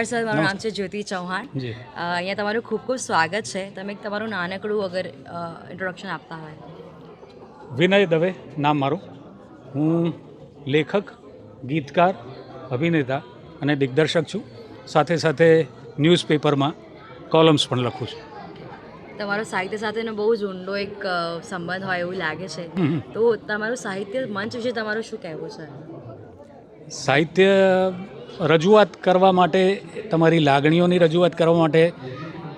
નમસ્કાર સર, મારું નામ છે જ્યોતિ ચૌહાણ. જી અહીંયા તમારું ખૂબ ખૂબ સ્વાગત છે. તમે તમારું નાનકડું અગર ઇન્ટ્રોડક્શન આપતા હોય. વિનય દવે નામ મારું. હું લેખક, ગીતકાર, અભિનેતા અને દિગ્દર્શક છું. સાથે સાથે ન્યૂઝપેપરમાં કોલમ્સ પણ લખું છું. તમારો સાહિત્ય સાથેનો બહુ જ ઊંડો એક સંબંધ હોય એવું લાગે છે. તો તમારું સાહિત્ય મંચ વિશે તમારું શું કહેવું છે? સાહિત્ય રજૂઆત કરવા માટે, તમારી લાગણીઓની રજૂઆત કરવા માટે,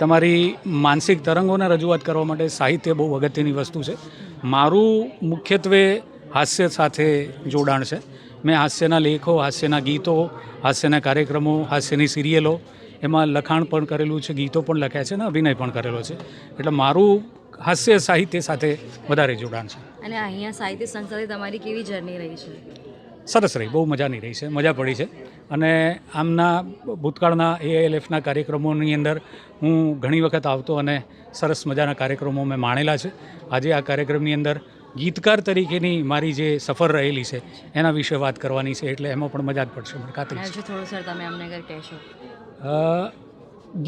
તમારી માનસિક તરંગોને રજૂઆત કરવા માટે સાહિત્ય બહુ અગત્યની વસ્તુ છે. મારું મુખ્યત્વે હાસ્ય સાથે જોડાણ છે. મેં હાસ્યના લેખો, હાસ્યના ગીતો, હાસ્યના કાર્યક્રમો, હાસ્યની સિરિયલો એમાં લખાણ પણ કરેલું છે, ગીતો પણ લખ્યા છે અને અભિનય પણ કરેલો છે. એટલે મારું હાસ્ય સાહિત્ય સાથે વધારે જોડાણ છે. અને અહીંયા સાહિત્ય સંઘ સાથે તમારી કેવી જર્ની રહી છે? સરસ રહી, બહુ મજાની રહી છે, મજા પડી છે. અને આમના ભૂતકાળના AILFના કાર્યક્રમોની અંદર હું ઘણી વખત આવતો અને સરસ મજાના કાર્યક્રમો મેં માણેલા છે. આજે આ કાર્યક્રમની અંદર ગીતકાર તરીકેની મારી જે સફર રહેલી છે એના વિશે વાત કરવાની છે, એટલે એમાં પણ મજા જ પડશે મને ખાતરી છે. થોડું સર તમે અમને અગર કહેશો.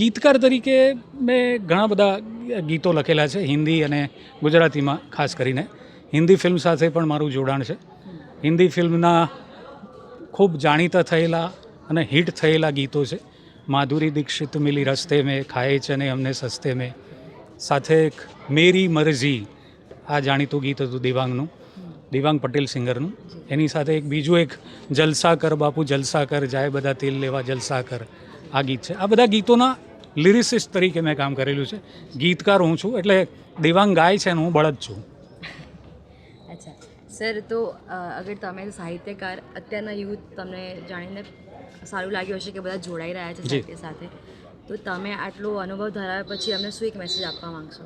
ગીતકાર તરીકે મેં ઘણા બધા ગીતો લખેલા છે, હિન્દી અને ગુજરાતીમાં ખાસ કરીને. હિન્દી ફિલ્મ સાથે પણ મારું જોડાણ છે. હિન્દી ફિલ્મના ખૂબ જાણીતા થયેલા અને હિટ થયેલા ગીતો છે. માધુરી દીક્ષિત મિલી રસ્તે મેં, ખાએ ચને અમને સસ્તે મેં, સાથે એક મેરી મરજી, આ જાણીતું ગીત હતું દેવાંગનું, દેવાંગ પટેલ સિંગરનું. એની સાથે એક બીજું એક જલસા કર બાપુ જલસા કર, જાય બધા તેલ લેવા જલસા કર, આ ગીત છે. આ બધા ગીતોના લિરિસિસ્ટ તરીકે મેં કામ કરેલું છે. ગીતકાર હું છું, એટલે દેવાંગ ગાય છે અને હું બળદ છું. અચ્છા સર, તો અગર તમે સાહિત્યકાર, અત્યારના યુથ તમને જાણીને સારું લાગ્યું હશે કે બધા જોડાઈ રહ્યા છે સાહિત્ય સાથે, તો તમે આટલો અનુભવ ધરાવ્યા પછી અમને શું એક મેસેજ આપવા માંગશો?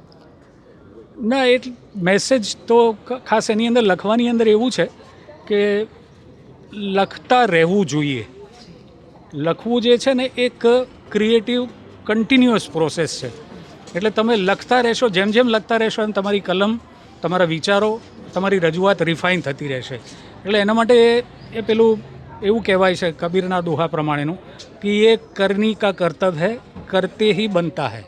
ના, એ મેસેજ તો ખાસ એની અંદર લખવાની અંદર એવું છે કે લખતા રહેવું જોઈએ. લખવું જે છે ને એક ક્રિએટિવ કન્ટિન્યુઅસ પ્રોસેસ છે. એટલે તમે લખતા રહેશો, જેમ જેમ લખતા રહેશો એમ તમારી કલમ, તમારા વિચારો, તમારી રજૂઆત રિફાઇન થતી રહેશે. એટલે એના માટે એ પેલું એવું કહેવાય છે કબીરના દોહા પ્રમાણેનું કે એ કરની કા કર્તવ્ય હૈ, કરતે હી બનતા હૈ.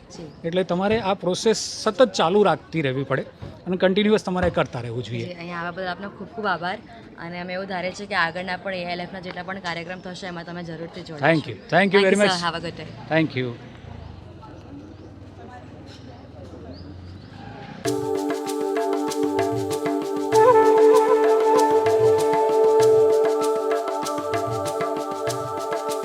એટલે તમારે આ પ્રોસેસ સતત ચાલુ રાખતી રહેવી પડે અને કન્ટિન્યુઅસ તમારે કરતા રહેવું જોઈએ. અહીંયા આવવા બદલ આપનો ખૂબ ખૂબ આભાર. અને અમે એવું ધારે છે કે આગળના પણ AILFના જેટલા પણ કાર્યક્રમ થશે એમાં તમે જરૂરથી જોડાશો. Thank you very much. Have a good day. Thank you.